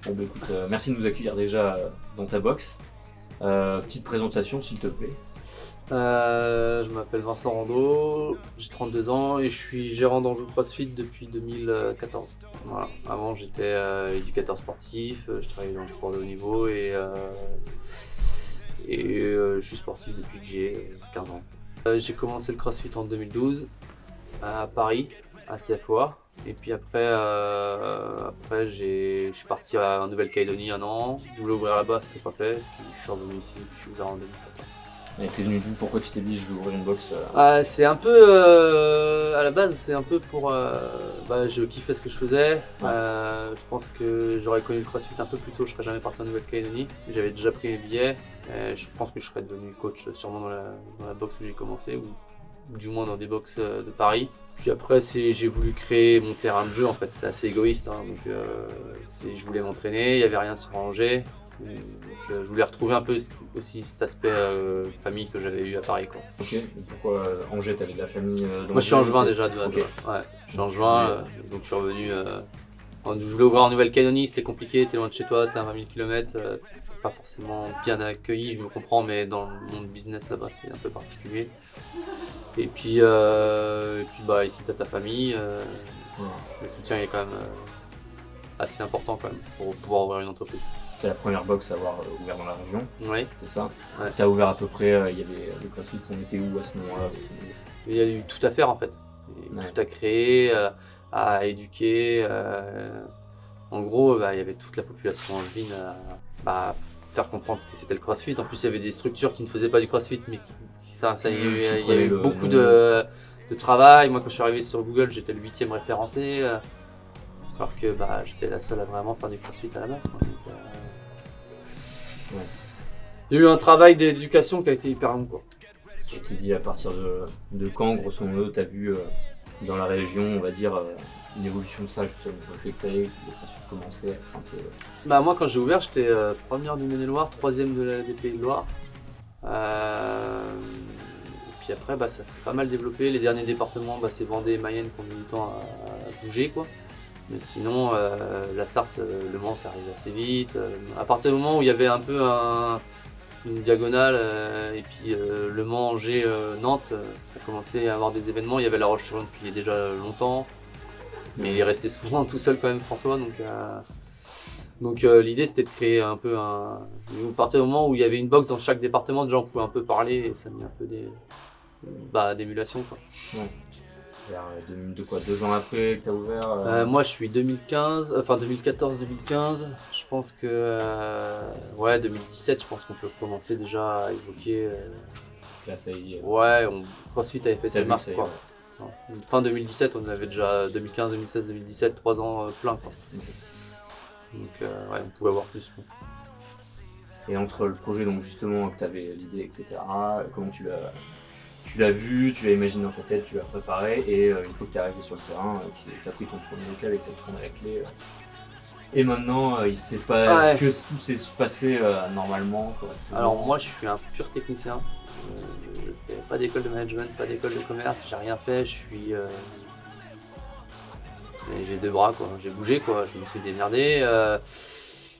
Bon bah écoute, merci de nous accueillir déjà dans ta box. Petite présentation s'il te plaît. Je m'appelle Vincent Rondeau, j'ai 32 ans et je suis gérant d'Anjou CrossFit depuis 2014. Voilà. Avant j'étais éducateur sportif, je travaillais dans le sport de haut niveau et je suis sportif depuis que j'ai 15 ans. J'ai commencé le CrossFit en 2012 à Paris, à CFOA. Et puis après je suis parti en Nouvelle-Calédonie un an. Je voulais ouvrir là-bas, ça s'est pas fait. Puis je suis revenu ici, puis je suis ouvert en 2014. Et t'es venu d'où? Pourquoi tu t'es dit je vais ouvrir une box C'est un peu, à la base, c'est un peu pour, je kiffais ce que je faisais. Je pense que j'aurais connu le CrossFit un peu plus tôt, je serais jamais parti en Nouvelle-Calédonie. J'avais déjà pris mes billets. Je pense que je serais devenu coach sûrement dans la boxe où j'ai commencé, ou du moins dans des box de Paris. Puis après, j'ai voulu créer mon terrain de jeu, en fait, c'est assez égoïste. Donc, je voulais m'entraîner, il n'y avait rien sur Angers. Donc, je voulais retrouver un peu aussi cet aspect famille que j'avais eu à Paris, quoi. Ok, et pourquoi Angers? T'avais de la famille Moi je suis angevin déjà de base. Ok. Ouais, je suis angevin, donc je suis revenu. Je voulais ouvrir en Nouvelle-Calédonie, c'était compliqué, t'es loin de chez toi, t'es à 20 000 km, t'es pas forcément bien accueilli, je me comprends, mais dans le monde business là-bas c'est un peu particulier. Et puis ici t'as ta famille, le soutien est quand même assez important quand même pour pouvoir ouvrir une entreprise. C'était la première box à avoir ouvert dans la région, Oui. c'est ça? Ouais. T'as ouvert à peu près, il y avait le CrossFit, on était où à ce moment-là? Il y a eu tout à faire en fait, il y a eu tout à créer, à éduquer. En gros, il y avait toute la population angevine à faire comprendre ce que c'était le CrossFit. En plus, il y avait des structures qui ne faisaient pas du CrossFit, mais il y a eu beaucoup de travail. Moi, quand je suis arrivé sur Google, j'étais le 8e référencé, alors que j'étais la seule à vraiment faire du CrossFit à la base. Il y a eu un travail d'éducation qui a été hyper long, quoi. Je t'ai dit à partir de quand, grosso modo, t'as vu dans la région, on va dire, une évolution de ça, justement, le fait que ça y est, le CrossFit commençait à être un peu... Moi, quand j'ai ouvert, j'étais première du Maine-et-Loire, 3e des Pays de Loire. Et puis après, ça s'est pas mal développé. Les derniers départements, c'est Vendée et Mayenne qui ont mis du temps à bouger, quoi. Mais sinon, la Sarthe, Le Mans, ça arrive assez vite. À partir du moment où il y avait un peu une diagonale, et puis Le Mans, Angers, Nantes, ça commençait à avoir des événements. Il y avait La Roche-sur-Yon depuis déjà longtemps, mais il est resté souvent tout seul quand même, François. Donc l'idée c'était de créer un peu à partir du moment où il y avait une box dans chaque département, déjà on pouvait un peu parler et ça met un peu d'émulation, quoi. Ouais. De quoi, 2 ans après que t'as ouvert Moi je suis 2014-2015, je pense que 2017, je pense qu'on peut commencer déjà à évoquer. Là ça y est. Ouais, CrossFit avait fait ses marques, quoi. Ouais. Fin 2017, on avait déjà 2015, 2016, 2017, 3 ans plein, quoi. Donc on pouvait avoir plus, quoi. Et entre le projet, donc justement, que tu avais l'idée, etc., comment tu l'as vu, tu l'as imaginé dans ta tête, tu l'as préparé, et une fois que tu es arrivé sur le terrain, tu as pris ton premier local et que tu as tourné la clé. Et maintenant, est-ce que tout s'est passé normalement, correctement? Alors moi, je suis un pur technicien. Je fais pas d'école de management, pas d'école de commerce, j'ai rien fait, j'ai 2 bras, quoi. J'ai bougé, quoi. Je me suis démerdé.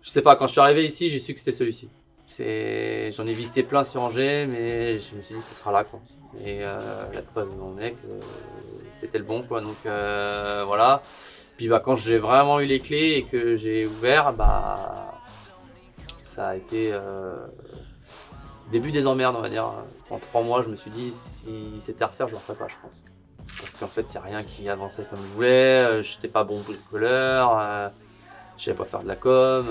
Je sais pas, quand je suis arrivé ici, j'ai su que c'était celui-ci. J'en ai visité plein sur Angers, mais je me suis dit ça sera là, quoi. Et la preuve en est que c'était le bon, quoi. Donc voilà. Puis quand j'ai vraiment eu les clés et que j'ai ouvert, ça a été début des emmerdes, on va dire. En 3 mois, je me suis dit si c'était à refaire, je le referais pas, je pense. Parce qu'en fait, il n'y a rien qui avançait comme je voulais, j'étais pas bon bricoleur, je savais pas faire de la com,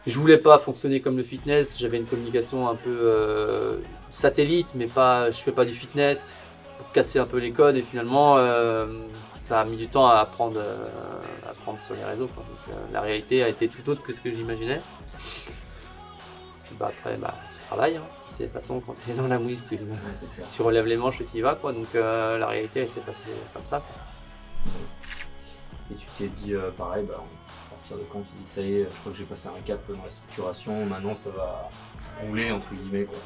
je voulais pas fonctionner comme le fitness, j'avais une communication un peu satellite, mais je fais pas du fitness, pour casser un peu les codes, et finalement, ça a mis du temps à apprendre sur les réseaux, quoi. Donc, la réalité a été tout autre que ce que j'imaginais. Puis après, tu travailles, hein. De toute façon, quand tu es dans la mouise, tu relèves les manches et tu y vas, quoi. Donc la réalité, elle s'est passée comme ça, quoi. Et tu t'es dit, pareil, à partir de quand tu dis ça y est, je crois que j'ai passé un cap dans la structuration, maintenant ça va rouler, entre guillemets, quoi.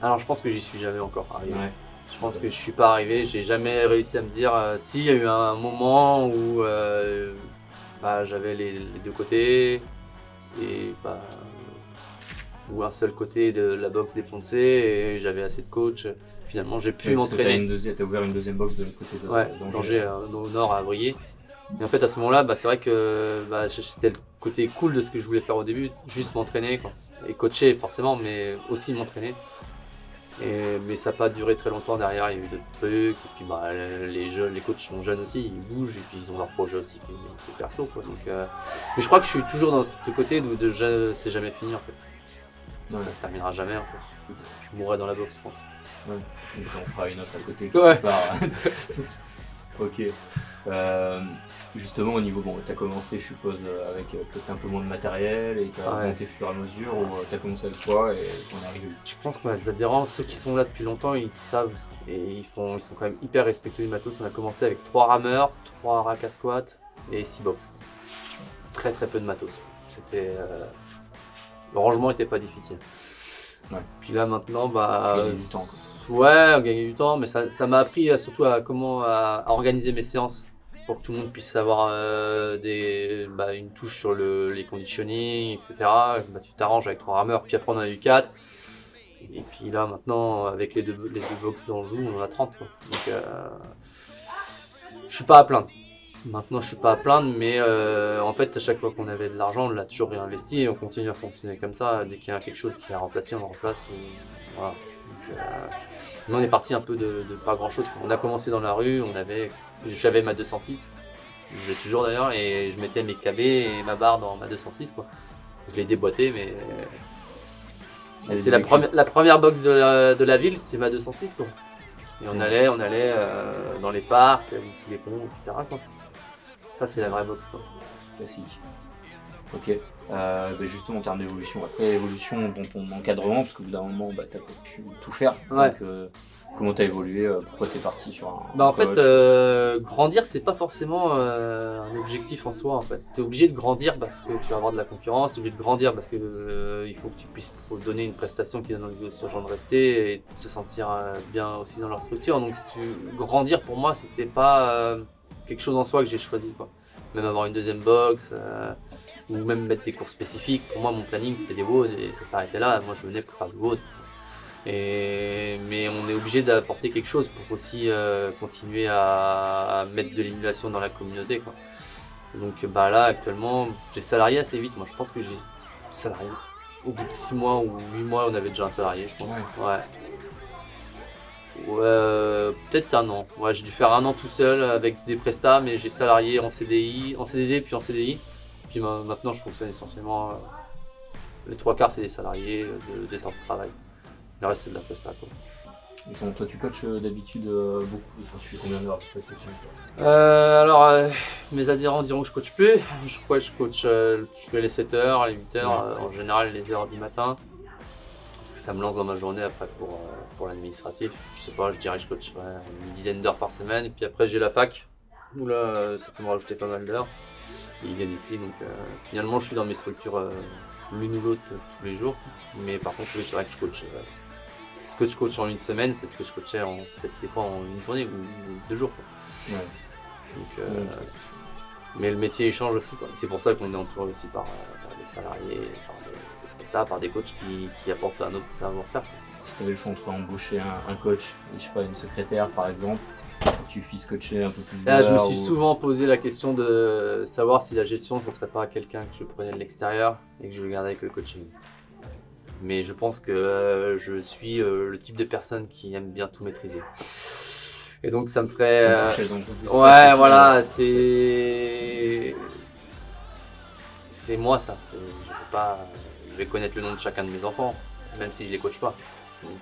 Alors je pense que j'y suis jamais encore arrivé. Ouais. Je pense que je suis pas arrivé, j'ai jamais réussi à me dire si, il y a eu un moment où bah, j'avais les deux côtés, et bah, ou un seul côté de la boxe défoncée, et j'avais assez de coach. Finalement, j'ai pu m'entraîner. T'as ouvert une deuxième box de l'autre côté Ouais, d'Angers. au nord, à Abrier. Et en fait, à ce moment-là, bah, c'est vrai que bah, c'était le côté cool de ce que je voulais faire au début, juste m'entraîner, quoi. Et coacher forcément, mais aussi m'entraîner. Mais ça n'a pas duré très longtemps derrière, il y a eu d'autres trucs. Et puis bah, les coachs sont jeunes aussi, ils bougent, et puis ils ont leur projet aussi qui est perso, quoi. Donc, mais je crois que je suis toujours dans ce côté c'est jamais fini en fait. Ouais. Ça se terminera jamais en fait. Je mourrai dans la boxe, je pense. Ouais. Donc on fera une autre à côté. Ouais. Ok. Justement, au niveau, bon, t'as commencé, je suppose, avec peut-être un peu moins de matériel et t'as monté au fur et à mesure, ou t'as commencé avec quoi et t'en es arrivé où? Je pense qu'on a des adhérents, ceux qui sont là depuis longtemps, ils savent et ils sont quand même hyper respectueux du matos. On a commencé avec 3 rameurs, 3 racks à squat et 6 box. Très très peu de matos. C'était le rangement était pas difficile. Ouais. Puis là maintenant, Tu bah gagnes du temps, quoi. ouais, on gagnait du temps, mais ça m'a appris surtout à organiser mes séances pour que tout le monde puisse avoir une touche sur les conditioning, etc. Bah, tu t'arranges avec 3 rameurs, puis après on en a eu 4. Et puis là maintenant, avec les deux box d'Anjou, on en a 30, quoi. Donc je suis pas à plaindre. Maintenant, je suis pas à plaindre, mais en fait, à chaque fois qu'on avait de l'argent, on l'a toujours réinvesti et on continue à fonctionner comme ça. Dès qu'il y a quelque chose qui a remplacé, on le remplace. Voilà. Donc, nous, on est parti un peu de pas grand chose. On a commencé dans la rue, j'avais ma 206, je l'ai toujours d'ailleurs, et je mettais mes KB et ma barre dans ma 206, quoi. Je l'ai déboîté, mais c'est la première box de la ville, c'est ma 206, quoi. Et on allait dans les parcs, sous les ponts, etc., quoi. Ça, c'est la vraie boxe, quoi. Classique. Ok. Justement, en termes d'évolution, après l'évolution dans ton encadrement, parce qu'au bout d'un moment, t'as pas pu tout faire. Ouais. Donc, comment t'as évolué? Pourquoi t'es parti sur un En coach? fait, grandir, c'est pas forcément un objectif en soi, en fait. T'es obligé de grandir parce que tu vas avoir de la concurrence, t'es obligé de grandir parce que il faut que tu puisses donner une prestation qui donne envie aux gens de rester et de se sentir bien aussi dans leur structure. Donc, grandir pour moi, c'était pas quelque chose en soi que j'ai choisi, quoi. Même avoir une deuxième box, ou même mettre des cours spécifiques. Pour moi, mon planning, c'était des WOD et ça s'arrêtait là. Moi, je venais pour faire du WOD. Mais on est obligé d'apporter quelque chose pour aussi continuer à mettre de l'émulation dans la communauté, quoi. Donc là, actuellement, j'ai salarié assez vite. Moi, je pense que j'ai salarié. Au bout de 6 mois ou 8 mois, on avait déjà un salarié, je pense. Ouais, peut-être un an. Ouais, j'ai dû faire un an tout seul avec des prestats, mais j'ai salarié en CDI, en CDD puis en CDI. Puis maintenant, je fonctionne essentiellement. Les 3 quarts, c'est des salariés des temps de travail. Le reste, c'est de la presta, quoi. Toi, tu coaches d'habitude beaucoup. Enfin, tu fais combien d'heures de coaching? Mes adhérents diront que je coach plus. Je fais les 7 heures, les 8 heures, en général les heures du matin. Parce que ça me lance dans ma journée après pour l'administratif. Je sais pas, je dirais que je coach une dizaine d'heures par semaine. Et puis après, j'ai la fac, où là, ça peut me rajouter pas mal d'heures. Et ils viennent ici, donc finalement, je suis dans mes structures l'une ou l'autre tous les jours. Mais par contre, oui, c'est vrai que je coach. Ce que je coach en une semaine, c'est ce que je coachais peut-être des fois en une journée ou 2 jours, quoi. Ouais. Donc, ça, c'est sûr. Mais le métier il change aussi, quoi. C'est pour ça qu'on est entouré aussi par des salariés, par des prestats, par des coachs qui apportent un autre savoir-faire. Si tu avais le choix entre embaucher un coach et je sais pas, une secrétaire par exemple, pour que tu puisses coacher un peu plus d'heures. Là, je me suis souvent posé la question de savoir si la gestion, ça serait pas quelqu'un que je prenais de l'extérieur et que je gardais avec le coaching. Mais je pense que je suis le type de personne qui aime bien tout maîtriser. Et donc ça me ferait... ouais, voilà, c'est moi ça. Je vais connaître le nom de chacun de mes enfants, même si je les coach pas. Donc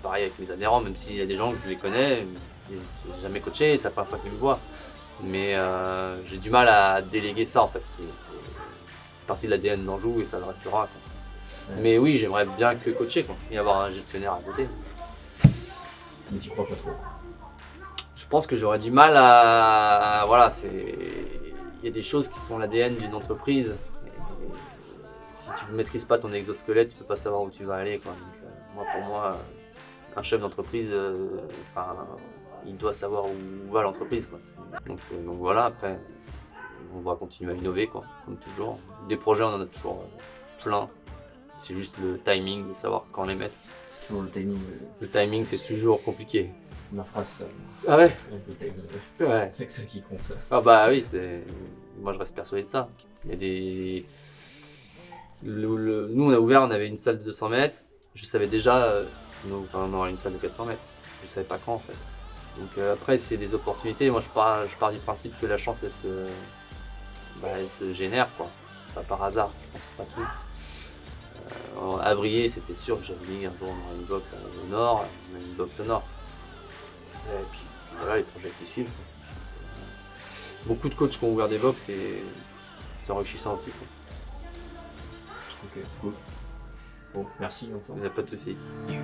pareil avec mes adhérents, même s'il y a des gens que je les connais, je n'ai jamais coaché, c'est la première fois qu'ils me voient. Mais j'ai du mal à déléguer ça en fait. C'est partie de l'ADN d'Anjou et ça le restera, quoi. Ouais. Mais oui, j'aimerais bien que coacher, quoi, et avoir un gestionnaire à côté. Mais t'y crois pas trop? Je pense que j'aurais du mal à... Voilà, il y a des choses qui sont l'ADN d'une entreprise. Et si tu ne maîtrises pas ton exosquelette, tu peux pas savoir où tu vas aller, quoi. Donc, pour moi, un chef d'entreprise, il doit savoir où va l'entreprise, quoi. Donc voilà, après, on va continuer à innover, quoi, comme toujours. Des projets, on en a toujours plein. C'est juste le timing de savoir quand les mettre. C'est toujours le timing. Le timing, c'est toujours compliqué. C'est ma phrase, ça. Ah ouais? Le timing. Ouais. C'est que ça qui compte. Ah bah oui, moi je reste persuadé de ça. Il y a des... Nous on a ouvert, on avait une salle de 200 mètres. Je savais déjà, on aurait une salle de 400 mètres. Je savais pas quand en fait. Donc après c'est des opportunités. Moi je pars du principe que la chance elle se génère quoi. Pas par hasard, je pense pas tout. À Briey, c'était sûr que j'avais dit un jour on aura une box au nord, on a une box au nord. Et puis voilà les projets qui suivent. Beaucoup de coachs qui ont ouvert des box et c'est enrichissant aussi. Quoi. Ok, cool. Bon, merci Vincent. Il n'y a pas de souci. You